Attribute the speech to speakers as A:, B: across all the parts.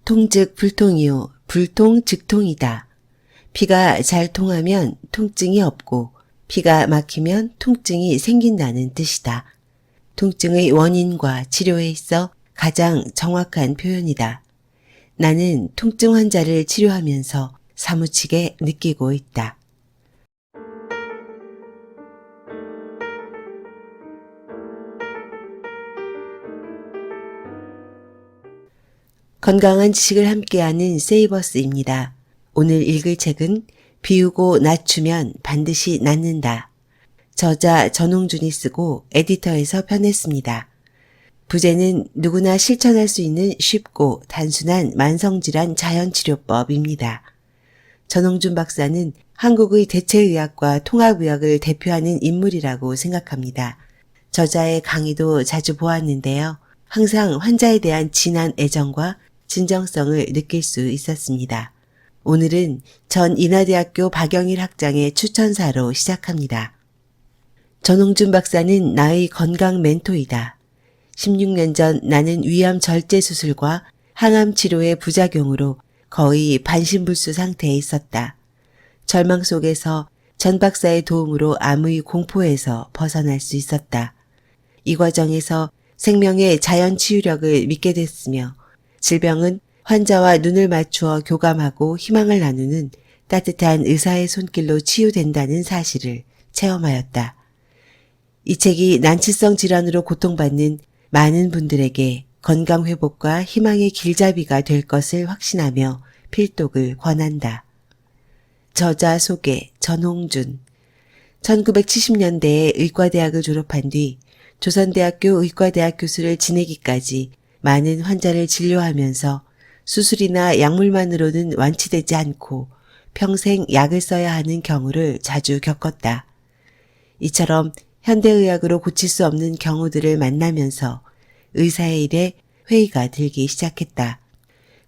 A: 통즉 불통이요 불통 즉통이다. 피가 잘 통하면 통증이 없고 피가 막히면 통증이 생긴다는 뜻이다. 통증의 원인과 치료에 있어 가장 정확한 표현이다. 나는 통증 환자를 치료하면서 사무치게 느끼고 있다. 건강한 지식을 함께하는 세이버스입니다. 오늘 읽을 책은 비우고 낮추면 반드시 낫는다. 저자 전홍준이 쓰고 에디터에서 편했습니다. 부제는 누구나 실천할 수 있는 쉽고 단순한 만성질환 자연치료법입니다. 전홍준 박사는 한국의 대체의학과 통합의학을 대표하는 인물이라고 생각합니다. 저자의 강의도 자주 보았는데요. 항상 환자에 대한 진한 애정과 진정성을 느낄 수 있었습니다. 오늘은 전 인하대학교 박영일 학장의 추천사로 시작합니다. 전홍준 박사는 나의 건강 멘토이다. 16년 전 나는 위암 절제 수술과 항암 치료의 부작용으로 거의 반신불수 상태에 있었다. 절망 속에서 전 박사의 도움으로 암의 공포에서 벗어날 수 있었다. 이 과정에서 생명의 자연 치유력을 믿게 됐으며 질병은 환자와 눈을 맞추어 교감하고 희망을 나누는 따뜻한 의사의 손길로 치유된다는 사실을 체험하였다. 이 책이 난치성 질환으로 고통받는 많은 분들에게 건강회복과 희망의 길잡이가 될 것을 확신하며 필독을 권한다. 저자 소개 전홍준 1970년대에 의과대학을 졸업한 뒤 조선대학교 의과대학 교수를 지내기까지 많은 환자를 진료하면서 수술이나 약물만으로는 완치되지 않고 평생 약을 써야 하는 경우를 자주 겪었다. 이처럼 현대의학으로 고칠 수 없는 경우들을 만나면서 의사의 일에 회의가 들기 시작했다.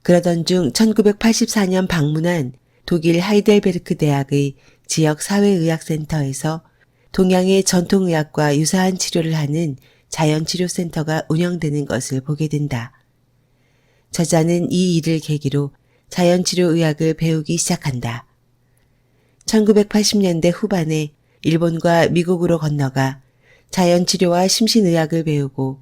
A: 그러던 중 1984년 방문한 독일 하이델베르크 대학의 지역 사회의학센터에서 동양의 전통의학과 유사한 치료를 하는 자연치료센터가 운영되는 것을 보게 된다. 저자는 이 일을 계기로 자연치료의학을 배우기 시작한다. 1980년대 후반에 일본과 미국으로 건너가 자연치료와 심신의학을 배우고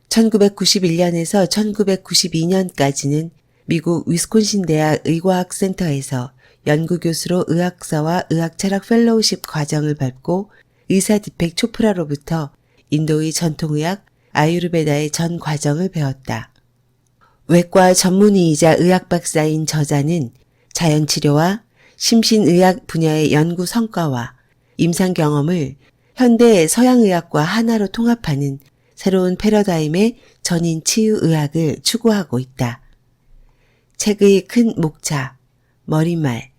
A: 1991년에서 1992년까지는 미국 위스콘신 대학 의과학센터에서 연구교수로 의학사와 의학철학 펠로우십 과정을 밟고 의사 디펙 초프라로부터 인도의 전통의학 아유르베다의 전 과정을 배웠다. 외과 전문의이자 의학 박사인 저자는 자연치료와 심신의학 분야의 연구 성과와 임상 경험을 현대 서양의학과 하나로 통합하는 새로운 패러다임의 전인 치유의학을 추구하고 있다. 책의 큰 목차, 머릿말,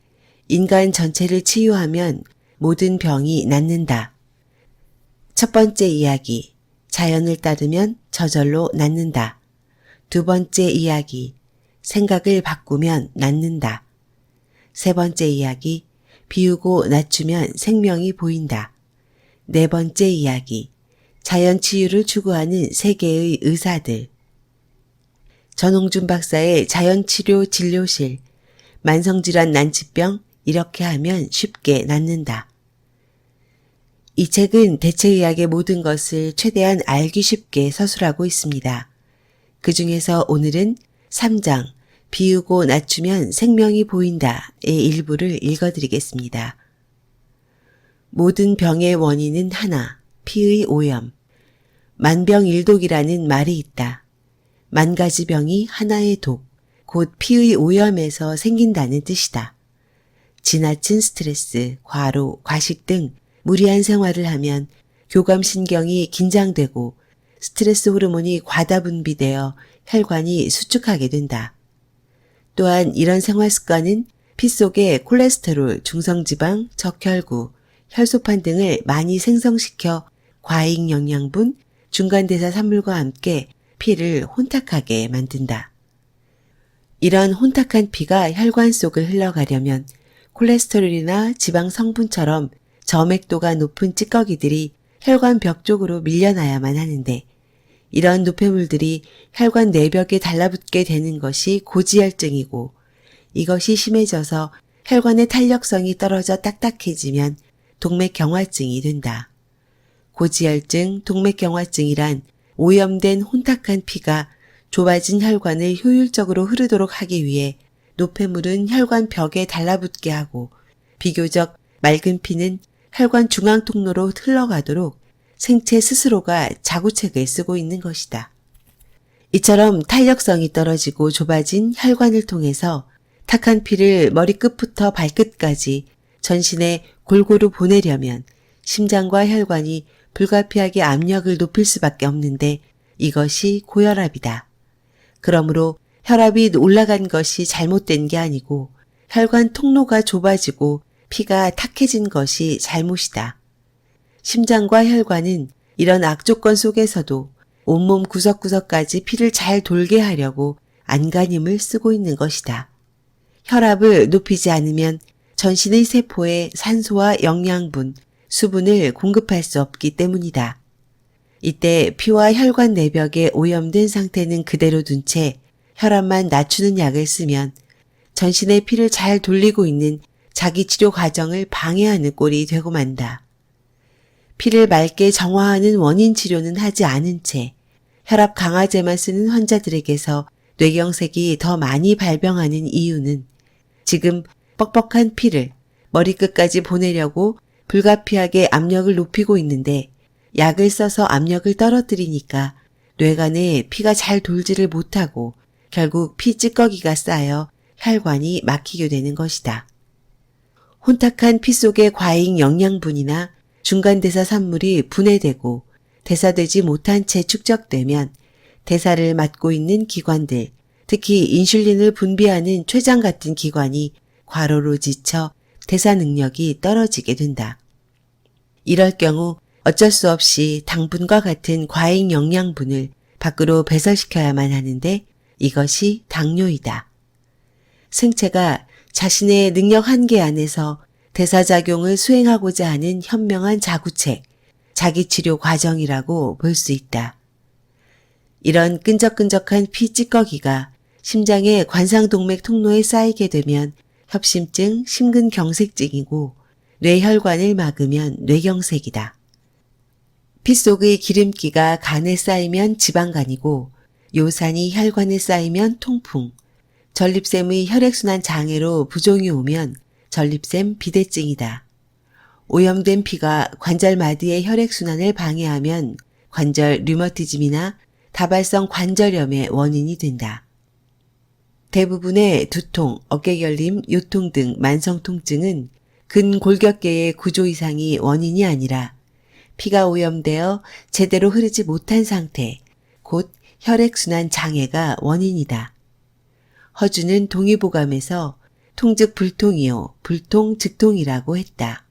A: 인간 전체를 치유하면 모든 병이 낫는다. 첫 번째 이야기, 자연을 따르면 저절로 낫는다. 두 번째 이야기, 생각을 바꾸면 낫는다. 세 번째 이야기, 비우고 낮추면 생명이 보인다. 네 번째 이야기, 자연 치유를 추구하는 세계의 의사들. 전홍준 박사의 자연치료 진료실, 만성질환 난치병 이렇게 하면 쉽게 낫는다. 이 책은 대체의학의 모든 것을 최대한 알기 쉽게 서술하고 있습니다. 그 중에서 오늘은 3장 비우고 낮추면 생명이 보인다의 일부를 읽어드리겠습니다. 모든 병의 원인은 하나, 피의 오염. 만병일독이라는 말이 있다. 만 가지 병이 하나의 독, 곧 피의 오염에서 생긴다는 뜻이다. 지나친 스트레스, 과로, 과식 등 무리한 생활을 하면 교감신경이 긴장되고 스트레스 호르몬이 과다 분비되어 혈관이 수축하게 된다. 또한 이런 생활 습관은 피 속에 콜레스테롤, 중성지방, 적혈구, 혈소판 등을 많이 생성시켜 과잉 영양분, 중간대사 산물과 함께 피를 혼탁하게 만든다. 이런 혼탁한 피가 혈관 속을 흘러가려면 콜레스테롤이나 지방 성분처럼 저맥도가 높은 찌꺼기들이 혈관 벽 쪽으로 밀려나야만 하는데 이런 노폐물들이 혈관 내벽에 달라붙게 되는 것이 고지혈증이고 이것이 심해져서 혈관의 탄력성이 떨어져 딱딱해지면 동맥경화증이 된다. 고지혈증, 동맥경화증이란 오염된 혼탁한 피가 좁아진 혈관을 효율적으로 흐르도록 하기 위해 노폐물은 혈관 벽에 달라붙게 하고 비교적 맑은 피는 혈관 중앙 통로로 흘러가도록 생체 스스로가 자구책을 쓰고 있는 것이다. 이처럼 탄력성이 떨어지고 좁아진 혈관을 통해서 탁한 피를 머리끝부터 발끝까지 전신에 골고루 보내려면 심장과 혈관이 불가피하게 압력을 높일 수밖에 없는데 이것이 고혈압이다. 그러므로 혈압이 올라간 것이 잘못된 게 아니고 혈관 통로가 좁아지고 피가 탁해진 것이 잘못이다. 심장과 혈관은 이런 악조건 속에서도 온몸 구석구석까지 피를 잘 돌게 하려고 안간힘을 쓰고 있는 것이다. 혈압을 높이지 않으면 전신의 세포에 산소와 영양분, 수분을 공급할 수 없기 때문이다. 이때 피와 혈관 내벽에 오염된 상태는 그대로 둔 채 혈압만 낮추는 약을 쓰면 전신의 피를 잘 돌리고 있는 자기 치료 과정을 방해하는 꼴이 되고 만다. 피를 맑게 정화하는 원인 치료는 하지 않은 채 혈압 강화제만 쓰는 환자들에게서 뇌경색이 더 많이 발병하는 이유는 지금 뻑뻑한 피를 머리끝까지 보내려고 불가피하게 압력을 높이고 있는데 약을 써서 압력을 떨어뜨리니까 뇌관에 피가 잘 돌지를 못하고 결국 피 찌꺼기가 쌓여 혈관이 막히게 되는 것이다. 혼탁한 피 속의 과잉 영양분이나 중간대사 산물이 분해되고 대사되지 못한 채 축적되면 대사를 맡고 있는 기관들, 특히 인슐린을 분비하는 췌장 같은 기관이 과로로 지쳐 대사 능력이 떨어지게 된다. 이럴 경우 어쩔 수 없이 당분과 같은 과잉 영양분을 밖으로 배설시켜야만 하는데 이것이 당뇨이다. 생체가 자신의 능력 한계 안에서 대사작용을 수행하고자 하는 현명한 자구책, 자기치료 과정이라고 볼 수 있다. 이런 끈적끈적한 피 찌꺼기가 심장의 관상동맥 통로에 쌓이게 되면 협심증, 심근경색증이고 뇌혈관을 막으면 뇌경색이다. 피 속의 기름기가 간에 쌓이면 지방간이고 요산이 혈관에 쌓이면 통풍, 전립샘의 혈액순환 장애로 부종이 오면 전립샘 비대증이다. 오염된 피가 관절 마디의 혈액순환을 방해하면 관절 류머티즘이나 다발성 관절염의 원인이 된다. 대부분의 두통, 어깨결림, 요통 등 만성 통증은 근골격계의 구조 이상이 원인이 아니라 피가 오염되어 제대로 흐르지 못한 상태, 곧 혈액순환 장애가 원인이다. 허주는 동의보감에서 통즉 불통이요, 불통 즉통이라고 했다.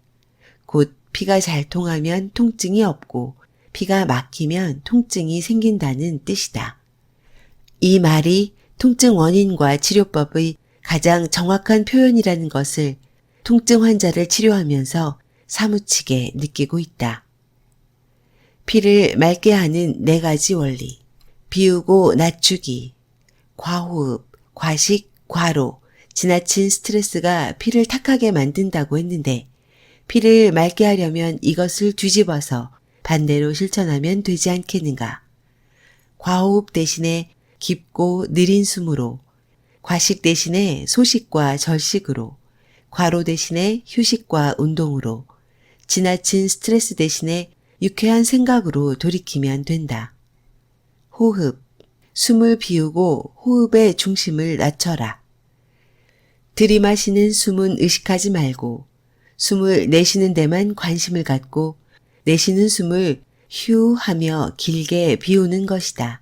A: 곧 피가 잘 통하면 통증이 없고 피가 막히면 통증이 생긴다는 뜻이다. 이 말이 통증 원인과 치료법의 가장 정확한 표현이라는 것을 통증 환자를 치료하면서 사무치게 느끼고 있다. 피를 맑게 하는 4가지 원리, 비우고 낮추기, 과호흡, 과식, 과로, 지나친 스트레스가 피를 탁하게 만든다고 했는데 피를 맑게 하려면 이것을 뒤집어서 반대로 실천하면 되지 않겠는가. 과호흡 대신에 깊고 느린 숨으로, 과식 대신에 소식과 절식으로, 과로 대신에 휴식과 운동으로, 지나친 스트레스 대신에 유쾌한 생각으로 돌이키면 된다. 호흡, 숨을 비우고 호흡의 중심을 낮춰라. 들이마시는 숨은 의식하지 말고 숨을 내쉬는 데만 관심을 갖고 내쉬는 숨을 휴 하며 길게 비우는 것이다.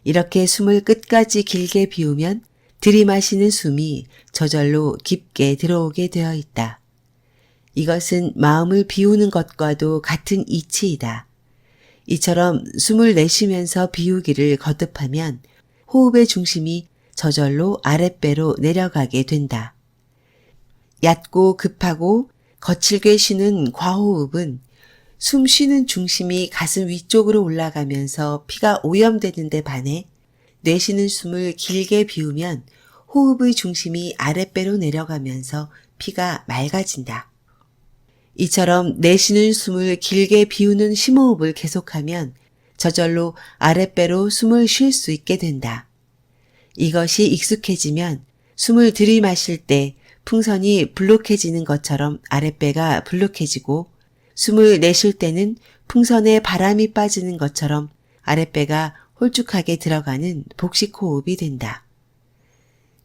A: 이렇게 숨을 끝까지 길게 비우면 들이마시는 숨이 저절로 깊게 들어오게 되어 있다. 이것은 마음을 비우는 것과도 같은 이치이다. 이처럼 숨을 내쉬면서 비우기를 거듭하면 호흡의 중심이 저절로 아랫배로 내려가게 된다. 얕고 급하고 거칠게 쉬는 과호흡은 숨 쉬는 중심이 가슴 위쪽으로 올라가면서 피가 오염되는 데 반해 내쉬는 숨을 길게 비우면 호흡의 중심이 아랫배로 내려가면서 피가 맑아진다. 이처럼 내쉬는 숨을 길게 비우는 심호흡을 계속하면 저절로 아랫배로 숨을 쉴 수 있게 된다. 이것이 익숙해지면 숨을 들이마실 때 풍선이 불룩해지는 것처럼 아랫배가 불룩해지고 숨을 내쉴 때는 풍선에 바람이 빠지는 것처럼 아랫배가 홀쭉하게 들어가는 복식호흡이 된다.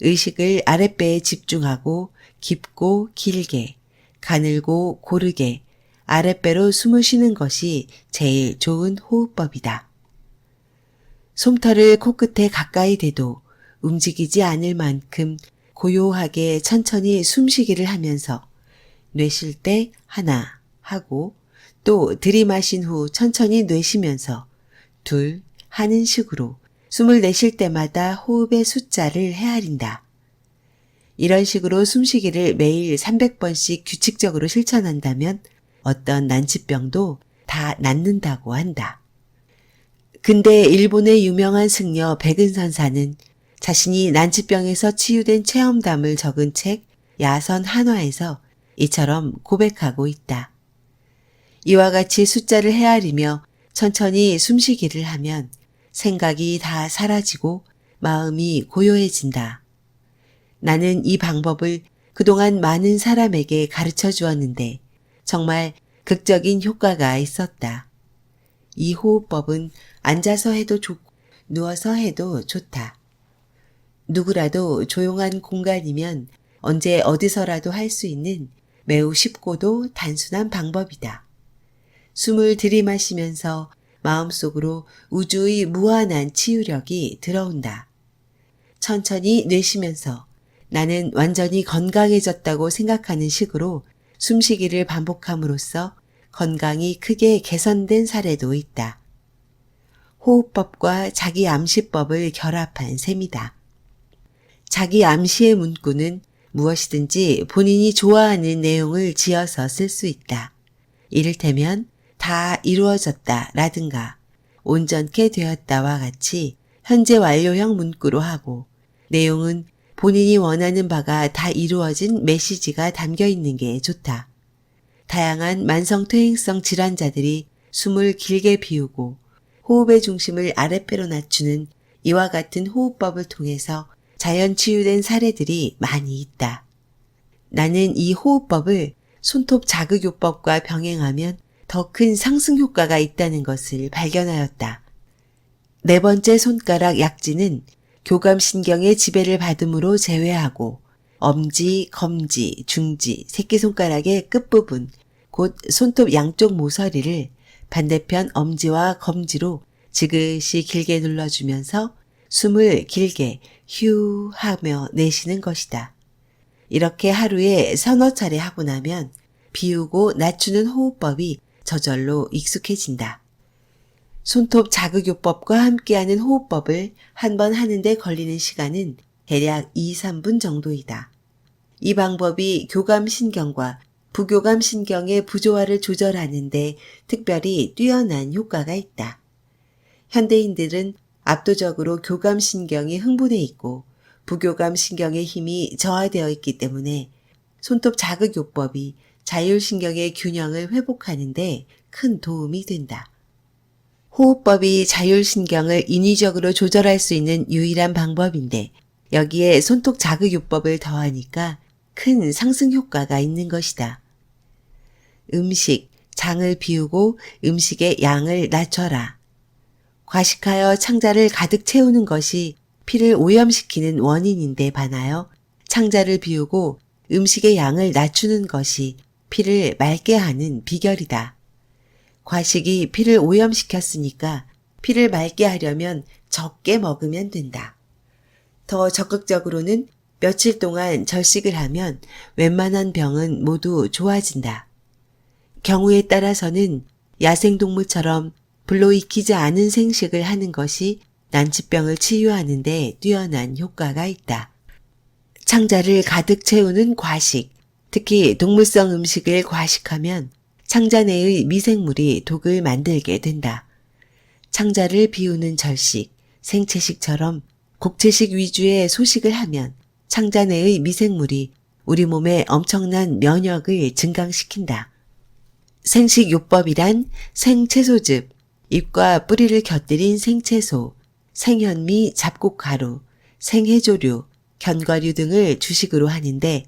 A: 의식을 아랫배에 집중하고 깊고 길게, 가늘고 고르게 아랫배로 숨을 쉬는 것이 제일 좋은 호흡법이다. 솜털을 코끝에 가까이 대도 움직이지 않을 만큼 고요하게 천천히 숨쉬기를 하면서 내쉴 때 하나 하고 또 들이마신 후 천천히 내쉬면서 둘 하는 식으로 숨을 내쉴 때마다 호흡의 숫자를 헤아린다. 이런 식으로 숨쉬기를 매일 300번씩 규칙적으로 실천한다면 어떤 난치병도 다 낫는다고 한다. 근데 일본의 유명한 승려 백은선사는 자신이 난치병에서 치유된 체험담을 적은 책 야선 한화에서 이처럼 고백하고 있다. 이와 같이 숫자를 헤아리며 천천히 숨쉬기를 하면 생각이 다 사라지고 마음이 고요해진다. 나는 이 방법을 그동안 많은 사람에게 가르쳐 주었는데 정말 극적인 효과가 있었다. 이 호흡법은 앉아서 해도 좋고 누워서 해도 좋다. 누구라도 조용한 공간이면 언제 어디서라도 할 수 있는 매우 쉽고도 단순한 방법이다. 숨을 들이마시면서 마음속으로 우주의 무한한 치유력이 들어온다. 천천히 내쉬면서 나는 완전히 건강해졌다고 생각하는 식으로 숨쉬기를 반복함으로써 건강이 크게 개선된 사례도 있다. 호흡법과 자기 암시법을 결합한 셈이다. 자기 암시의 문구는 무엇이든지 본인이 좋아하는 내용을 지어서 쓸 수 있다. 이를테면 다 이루어졌다 라든가 온전케 되었다와 같이 현재 완료형 문구로 하고 내용은 본인이 원하는 바가 다 이루어진 메시지가 담겨 있는 게 좋다. 다양한 만성퇴행성 질환자들이 숨을 길게 비우고 호흡의 중심을 아랫배로 낮추는 이와 같은 호흡법을 통해서 자연 치유된 사례들이 많이 있다. 나는 이 호흡법을 손톱 자극요법과 병행하면 더 큰 상승 효과가 있다는 것을 발견하였다. 네 번째 손가락 약지는 교감신경의 지배를 받음으로 제외하고 엄지, 검지, 중지, 새끼손가락의 끝부분, 곧 손톱 양쪽 모서리를 반대편 엄지와 검지로 지그시 길게 눌러주면서 숨을 길게 휴 하며 내쉬는 것이다. 이렇게 하루에 서너 차례 하고 나면 비우고 낮추는 호흡법이 저절로 익숙해진다. 손톱 자극요법과 함께하는 호흡법을 한 번 하는데 걸리는 시간은 대략 2, 3분 정도이다. 이 방법이 교감신경과 부교감신경의 부조화를 조절하는데 특별히 뛰어난 효과가 있다. 현대인들은 압도적으로 교감신경이 흥분해 있고 부교감신경의 힘이 저하되어 있기 때문에 손톱 자극요법이 자율신경의 균형을 회복하는 데 큰 도움이 된다. 호흡법이 자율신경을 인위적으로 조절할 수 있는 유일한 방법인데 여기에 손톱 자극요법을 더하니까 큰 상승 효과가 있는 것이다. 음식, 장을 비우고 음식의 양을 낮춰라. 과식하여 창자를 가득 채우는 것이 피를 오염시키는 원인인데 반하여 창자를 비우고 음식의 양을 낮추는 것이 피를 맑게 하는 비결이다. 과식이 피를 오염시켰으니까 피를 맑게 하려면 적게 먹으면 된다. 더 적극적으로는 며칠 동안 절식을 하면 웬만한 병은 모두 좋아진다. 경우에 따라서는 야생동물처럼 불로 익히지 않은 생식을 하는 것이 난치병을 치유하는 데 뛰어난 효과가 있다. 창자를 가득 채우는 과식, 특히 동물성 음식을 과식하면 창자 내의 미생물이 독을 만들게 된다. 창자를 비우는 절식, 생채식처럼 곡채식 위주의 소식을 하면 창자 내의 미생물이 우리 몸에 엄청난 면역을 증강시킨다. 생식요법이란 생채소즙, 잎과 뿌리를 곁들인 생채소, 생현미, 잡곡가루, 생해조류, 견과류 등을 주식으로 하는데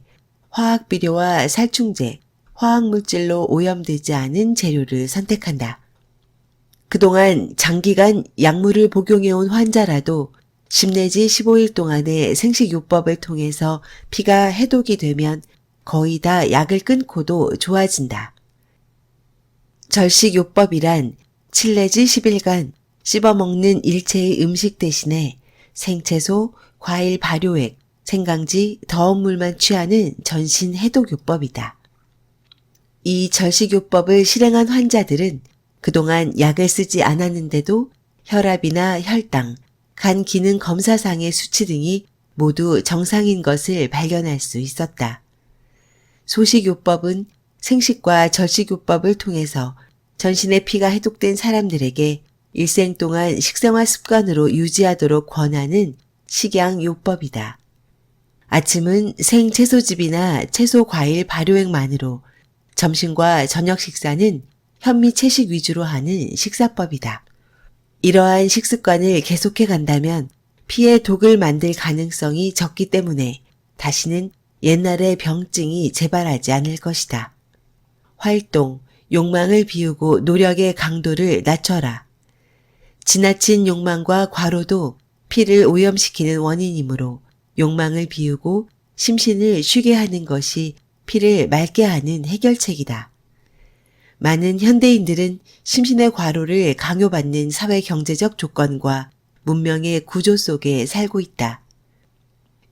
A: 화학비료와 살충제, 화학물질로 오염되지 않은 재료를 선택한다. 그동안 장기간 약물을 복용해온 환자라도 10 내지 15일 동안의 생식요법을 통해서 피가 해독이 되면 거의 다 약을 끊고도 좋아진다. 절식요법이란 7 내지 10일간 씹어먹는 일체의 음식 대신에 생채소, 과일 발효액, 생강지, 더운 물만 취하는 전신 해독요법이다. 이 절식요법을 실행한 환자들은 그동안 약을 쓰지 않았는데도 혈압이나 혈당, 간 기능 검사상의 수치 등이 모두 정상인 것을 발견할 수 있었다. 소식요법은 생식과 절식요법을 통해서 전신의 피가 해독된 사람들에게 일생 동안 식생활 습관으로 유지하도록 권하는 식양요법이다. 아침은 생채소즙이나 채소 과일 발효액만으로, 점심과 저녁 식사는 현미 채식 위주로 하는 식사법이다. 이러한 식습관을 계속해 간다면 피에 독을 만들 가능성이 적기 때문에 다시는 옛날의 병증이 재발하지 않을 것이다. 활동, 욕망을 비우고 노력의 강도를 낮춰라. 지나친 욕망과 과로도 피를 오염시키는 원인이므로 욕망을 비우고 심신을 쉬게 하는 것이 피를 맑게 하는 해결책이다. 많은 현대인들은 심신의 과로를 강요받는 사회 경제적 조건과 문명의 구조 속에 살고 있다.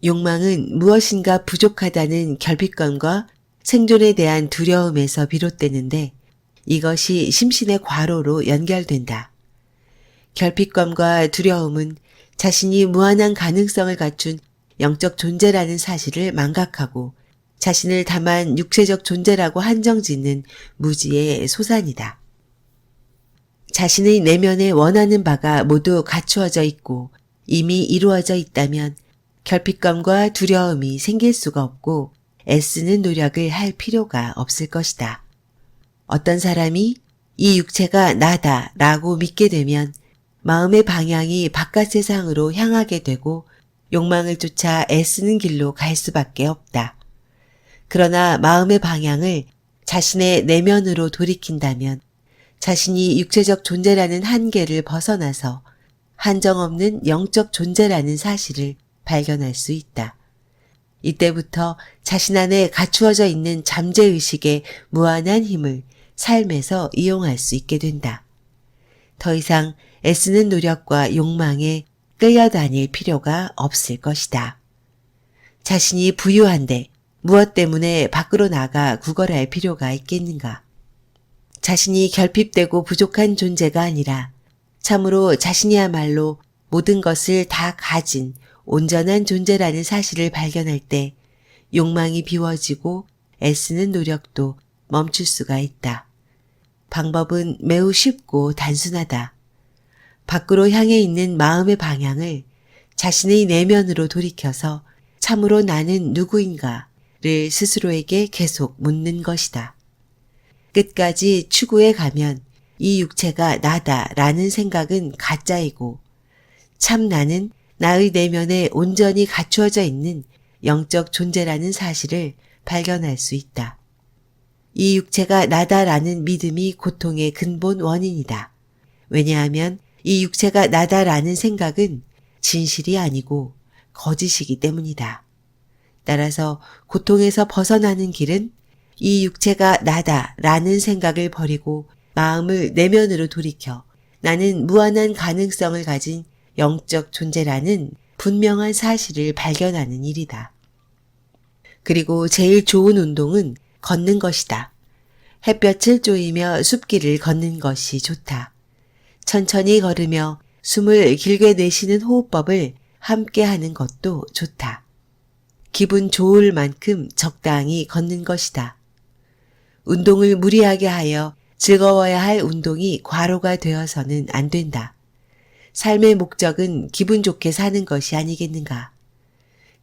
A: 욕망은 무엇인가 부족하다는 결핍감과 생존에 대한 두려움에서 비롯되는데 이것이 심신의 과로로 연결된다. 결핍감과 두려움은 자신이 무한한 가능성을 갖춘 영적 존재라는 사실을 망각하고 자신을 다만 육체적 존재라고 한정짓는 무지의 소산이다. 자신의 내면에 원하는 바가 모두 갖추어져 있고 이미 이루어져 있다면 결핍감과 두려움이 생길 수가 없고 애쓰는 노력을 할 필요가 없을 것이다. 어떤 사람이 이 육체가 나다 라고 믿게 되면 마음의 방향이 바깥 세상으로 향하게 되고 욕망을 쫓아 애쓰는 길로 갈 수밖에 없다. 그러나 마음의 방향을 자신의 내면으로 돌이킨다면 자신이 육체적 존재라는 한계를 벗어나서 한정없는 영적 존재라는 사실을 발견할 수 있다. 이때부터 자신 안에 갖추어져 있는 잠재의식의 무한한 힘을 삶에서 이용할 수 있게 된다. 더 이상 애쓰는 노력과 욕망에 끌려다닐 필요가 없을 것이다. 자신이 부유한데 무엇 때문에 밖으로 나가 구걸할 필요가 있겠는가? 자신이 결핍되고 부족한 존재가 아니라 참으로 자신이야말로 모든 것을 다 가진 온전한 존재라는 사실을 발견할 때 욕망이 비워지고 애쓰는 노력도 멈출 수가 있다. 방법은 매우 쉽고 단순하다. 밖으로 향해 있는 마음의 방향을 자신의 내면으로 돌이켜서 참으로 나는 누구인가를 스스로에게 계속 묻는 것이다. 끝까지 추구해 가면 이 육체가 나다라는 생각은 가짜이고 참 나는 나의 내면에 온전히 갖추어져 있는 영적 존재라는 사실을 발견할 수 있다. 이 육체가 나다라는 믿음이 고통의 근본 원인이다. 왜냐하면 이 육체가 나다라는 생각은 진실이 아니고 거짓이기 때문이다. 따라서 고통에서 벗어나는 길은 이 육체가 나다라는 생각을 버리고 마음을 내면으로 돌이켜 나는 무한한 가능성을 가진 영적 존재라는 분명한 사실을 발견하는 일이다. 그리고 제일 좋은 운동은 걷는 것이다. 햇볕을 쬐이며 숲길을 걷는 것이 좋다. 천천히 걸으며 숨을 길게 내쉬는 호흡법을 함께 하는 것도 좋다. 기분 좋을 만큼 적당히 걷는 것이다. 운동을 무리하게 하여 즐거워야 할 운동이 과로가 되어서는 안 된다. 삶의 목적은 기분 좋게 사는 것이 아니겠는가.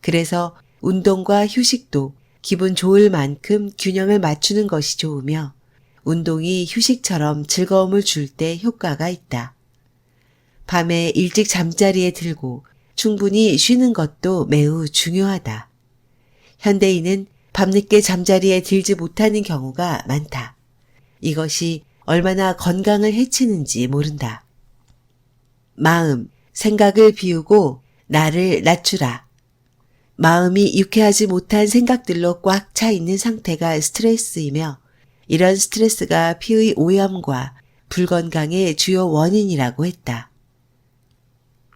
A: 그래서 운동과 휴식도 기분 좋을 만큼 균형을 맞추는 것이 좋으며 운동이 휴식처럼 즐거움을 줄 때 효과가 있다. 밤에 일찍 잠자리에 들고 충분히 쉬는 것도 매우 중요하다. 현대인은 밤늦게 잠자리에 들지 못하는 경우가 많다. 이것이 얼마나 건강을 해치는지 모른다. 마음, 생각을 비우고 나를 낮추라. 마음이 유쾌하지 못한 생각들로 꽉 차 있는 상태가 스트레스이며 이런 스트레스가 피의 오염과 불건강의 주요 원인이라고 했다.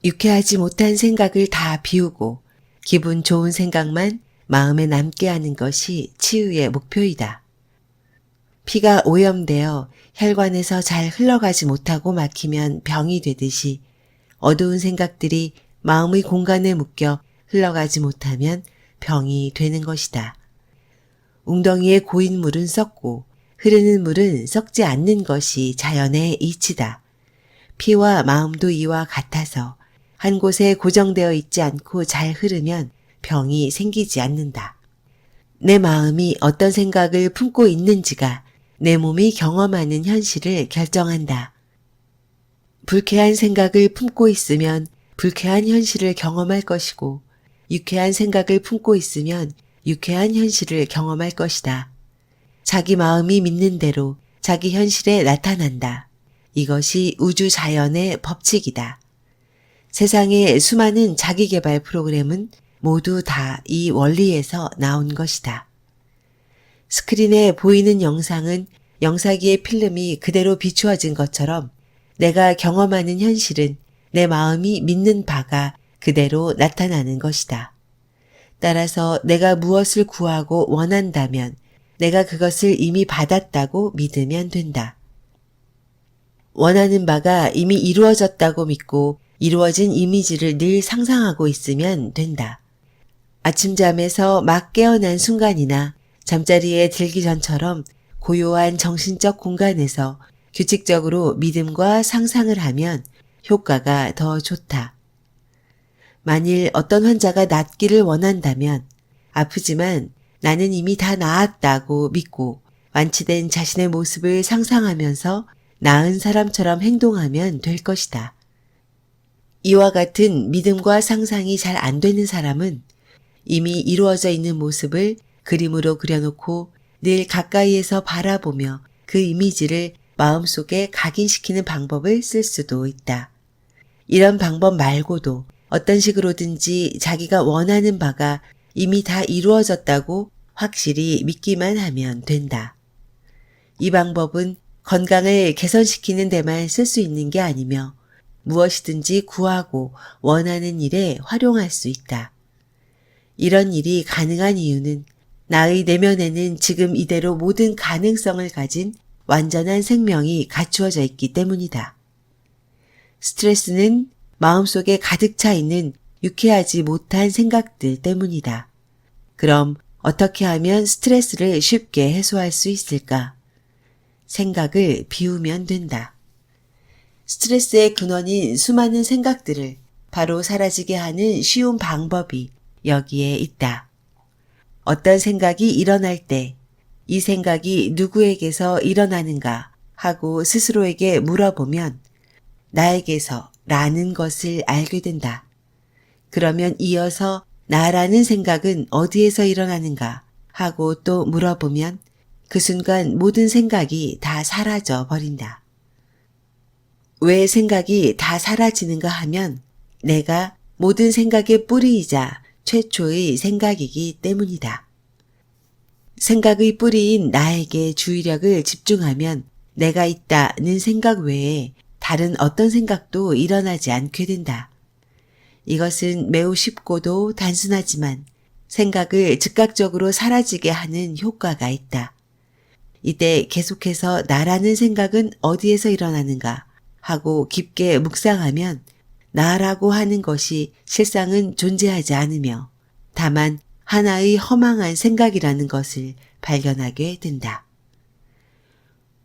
A: 유쾌하지 못한 생각을 다 비우고 기분 좋은 생각만 마음에 남게 하는 것이 치유의 목표이다. 피가 오염되어 혈관에서 잘 흘러가지 못하고 막히면 병이 되듯이 어두운 생각들이 마음의 공간에 묶여 흘러가지 못하면 병이 되는 것이다. 웅덩이에 고인 물은 썩고 흐르는 물은 썩지 않는 것이 자연의 이치다. 피와 마음도 이와 같아서 한 곳에 고정되어 있지 않고 잘 흐르면 병이 생기지 않는다. 내 마음이 어떤 생각을 품고 있는지가 내 몸이 경험하는 현실을 결정한다. 불쾌한 생각을 품고 있으면 불쾌한 현실을 경험할 것이고 유쾌한 생각을 품고 있으면 유쾌한 현실을 경험할 것이다. 자기 마음이 믿는 대로 자기 현실에 나타난다. 이것이 우주 자연의 법칙이다. 세상의 수많은 자기개발 프로그램은 모두 다 이 원리에서 나온 것이다. 스크린에 보이는 영상은 영상기의 필름이 그대로 비추어진 것처럼 내가 경험하는 현실은 내 마음이 믿는 바가 그대로 나타나는 것이다. 따라서 내가 무엇을 구하고 원한다면 내가 그것을 이미 받았다고 믿으면 된다. 원하는 바가 이미 이루어졌다고 믿고 이루어진 이미지를 늘 상상하고 있으면 된다. 아침잠에서 막 깨어난 순간이나 잠자리에 들기 전처럼 고요한 정신적 공간에서 규칙적으로 믿음과 상상을 하면 효과가 더 좋다. 만일 어떤 환자가 낫기를 원한다면 아프지만 나는 이미 다 나았다고 믿고 완치된 자신의 모습을 상상하면서 나은 사람처럼 행동하면 될 것이다. 이와 같은 믿음과 상상이 잘 안 되는 사람은 이미 이루어져 있는 모습을 그림으로 그려놓고 늘 가까이에서 바라보며 그 이미지를 마음속에 각인시키는 방법을 쓸 수도 있다. 이런 방법 말고도 어떤 식으로든지 자기가 원하는 바가 이미 다 이루어졌다고 확실히 믿기만 하면 된다. 이 방법은 건강을 개선시키는 데만 쓸 수 있는 게 아니며 무엇이든지 구하고 원하는 일에 활용할 수 있다. 이런 일이 가능한 이유는 나의 내면에는 지금 이대로 모든 가능성을 가진 완전한 생명이 갖추어져 있기 때문이다. 스트레스는 마음속에 가득 차 있는 유쾌하지 못한 생각들 때문이다. 그럼 어떻게 하면 스트레스를 쉽게 해소할 수 있을까? 생각을 비우면 된다. 스트레스의 근원인 수많은 생각들을 바로 사라지게 하는 쉬운 방법이 여기에 있다. 어떤 생각이 일어날 때 이 생각이 누구에게서 일어나는가 하고 스스로에게 물어보면 나에게서 라는 것을 알게 된다. 그러면 이어서 나라는 생각은 어디에서 일어나는가 하고 또 물어보면 그 순간 모든 생각이 다 사라져 버린다. 왜 생각이 다 사라지는가 하면 내가 모든 생각의 뿌리이자 최초의 생각이기 때문이다. 생각의 뿌리인 나에게 주의력을 집중하면 내가 있다는 생각 외에 다른 어떤 생각도 일어나지 않게 된다. 이것은 매우 쉽고도 단순하지만 생각을 즉각적으로 사라지게 하는 효과가 있다. 이때 계속해서 나라는 생각은 어디에서 일어나는가 하고 깊게 묵상하면 나라고 하는 것이 실상은 존재하지 않으며 다만 하나의 허망한 생각이라는 것을 발견하게 된다.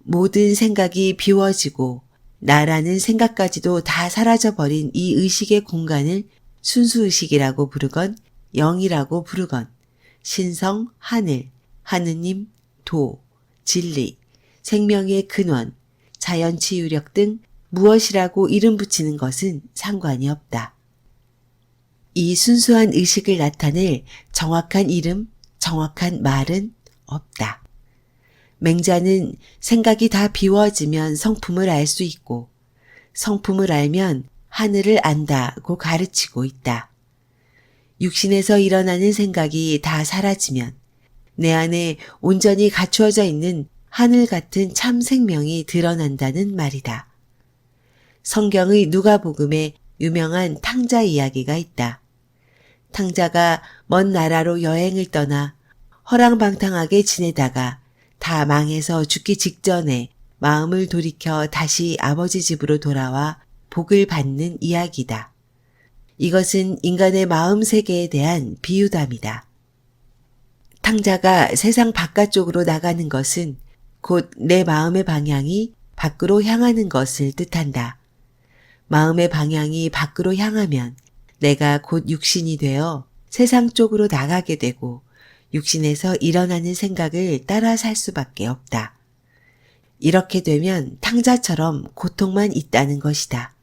A: 모든 생각이 비워지고 나라는 생각까지도 다 사라져버린 이 의식의 공간을 순수의식이라고 부르건 영이라고 부르건 신성, 하늘, 하느님, 도, 진리, 생명의 근원, 자연치유력 등 무엇이라고 이름 붙이는 것은 상관이 없다. 이 순수한 의식을 나타낼 정확한 이름, 정확한 말은 없다. 맹자는 생각이 다 비워지면 성품을 알 수 있고 성품을 알면 하늘을 안다고 가르치고 있다. 육신에서 일어나는 생각이 다 사라지면 내 안에 온전히 갖추어져 있는 하늘 같은 참 생명이 드러난다는 말이다. 성경의 누가복음에 유명한 탕자 이야기가 있다. 탕자가 먼 나라로 여행을 떠나 허랑방탕하게 지내다가 다 망해서 죽기 직전에 마음을 돌이켜 다시 아버지 집으로 돌아와 복을 받는 이야기다. 이것은 인간의 마음 세계에 대한 비유담이다. 탕자가 세상 바깥쪽으로 나가는 것은 곧 내 마음의 방향이 밖으로 향하는 것을 뜻한다. 마음의 방향이 밖으로 향하면 내가 곧 육신이 되어 세상 쪽으로 나가게 되고 육신에서 일어나는 생각을 따라 살 수밖에 없다. 이렇게 되면 탕자처럼 고통만 있다는 것이다.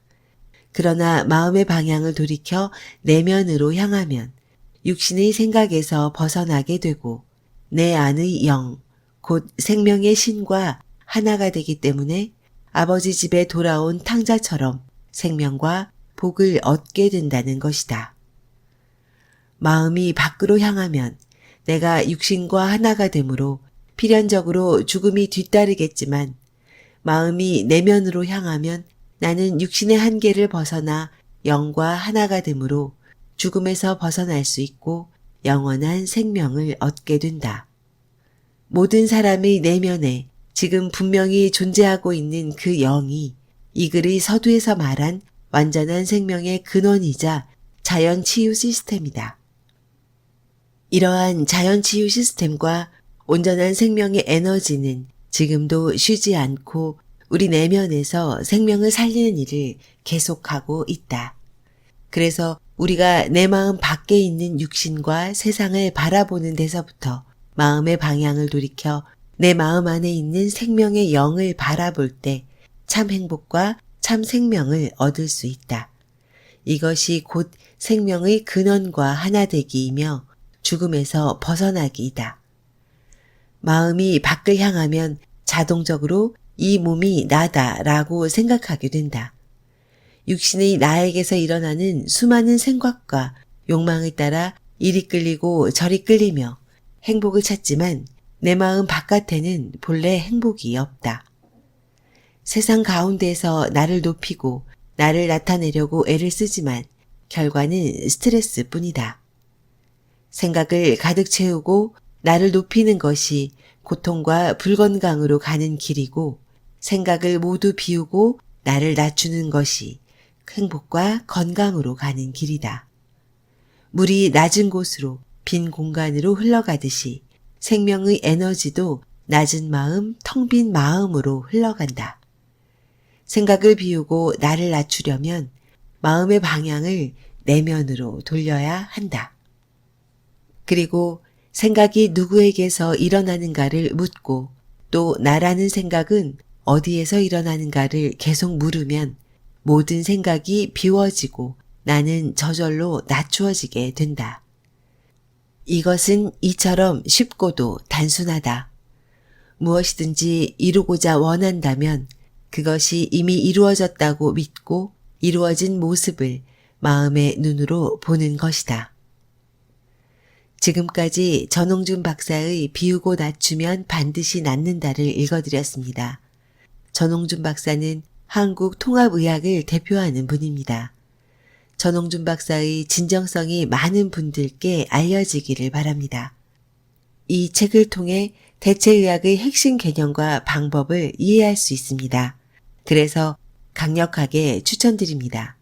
A: 그러나 마음의 방향을 돌이켜 내면으로 향하면 육신의 생각에서 벗어나게 되고 내 안의 영, 곧 생명의 신과 하나가 되기 때문에 아버지 집에 돌아온 탕자처럼 생명과 복을 얻게 된다는 것이다. 마음이 밖으로 향하면 내가 육신과 하나가 되므로 필연적으로 죽음이 뒤따르겠지만 마음이 내면으로 향하면 나는 육신의 한계를 벗어나 영과 하나가 되므로 죽음에서 벗어날 수 있고 영원한 생명을 얻게 된다. 모든 사람의 내면에 지금 분명히 존재하고 있는 그 영이 이 글의 서두에서 말한 완전한 생명의 근원이자 자연치유 시스템이다. 이러한 자연치유 시스템과 온전한 생명의 에너지는 지금도 쉬지 않고 우리 내면에서 생명을 살리는 일을 계속하고 있다. 그래서 우리가 내 마음 밖에 있는 육신과 세상을 바라보는 데서부터 마음의 방향을 돌이켜 내 마음 안에 있는 생명의 영을 바라볼 때 참 행복과 참 생명을 얻을 수 있다. 이것이 곧 생명의 근원과 하나 되기이며 죽음에서 벗어나기이다. 마음이 밖을 향하면 자동적으로 이 몸이 나다라고 생각하게 된다. 육신의 나에게서 일어나는 수많은 생각과 욕망에 따라 이리 끌리고 저리 끌리며 행복을 찾지만 내 마음 바깥에는 본래 행복이 없다. 세상 가운데에서 나를 높이고 나를 나타내려고 애를 쓰지만 결과는 스트레스뿐이다. 생각을 가득 채우고 나를 높이는 것이 고통과 불건강으로 가는 길이고 생각을 모두 비우고 나를 낮추는 것이 행복과 건강으로 가는 길이다. 물이 낮은 곳으로 빈 공간으로 흘러가듯이 생명의 에너지도 낮은 마음, 텅 빈 마음으로 흘러간다. 생각을 비우고 나를 낮추려면 마음의 방향을 내면으로 돌려야 한다. 그리고 생각이 누구에게서 일어나는가를 묻고 또 나라는 생각은 어디에서 일어나는가를 계속 물으면 모든 생각이 비워지고 나는 저절로 낮추어지게 된다. 이것은 이처럼 쉽고도 단순하다. 무엇이든지 이루고자 원한다면 그것이 이미 이루어졌다고 믿고 이루어진 모습을 마음의 눈으로 보는 것이다. 지금까지 전홍준 박사의 비우고 낮추면 반드시 낫는다를 읽어드렸습니다. 전홍준 박사는 한국 통합의학을 대표하는 분입니다. 전홍준 박사의 진정성이 많은 분들께 알려지기를 바랍니다. 이 책을 통해 대체의학의 핵심 개념과 방법을 이해할 수 있습니다. 그래서 강력하게 추천드립니다.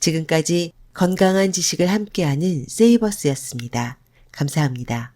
A: 지금까지 건강한 지식을 함께하는 세이버스였습니다. 감사합니다.